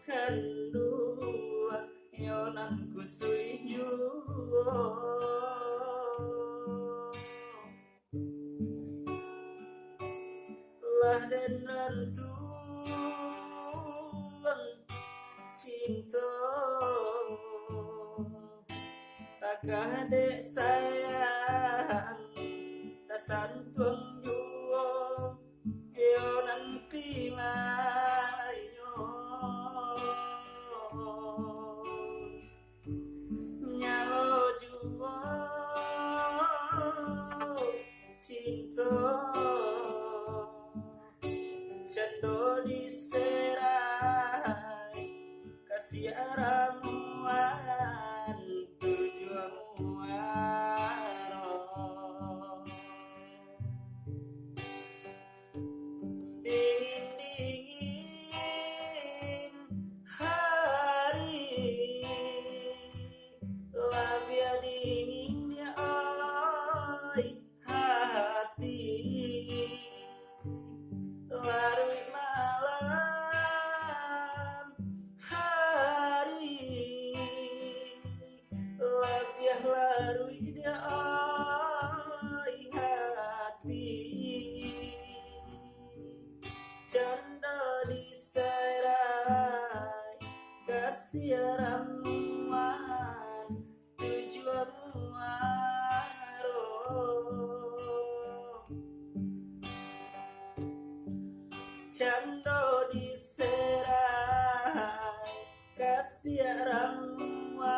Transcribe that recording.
Kendua yonan kusui lah dan nentuan cinta takah dek sayang tak santun juo yonan pilayo nyalo juo cinta cendo diserai kasih ramuan tujuan muaro dingin hari labia dinginnya oi hati larut malam hari labiah larut dia oi hati canda diserai kasih ramuan tujuan muaro cando diserai kasih ramuan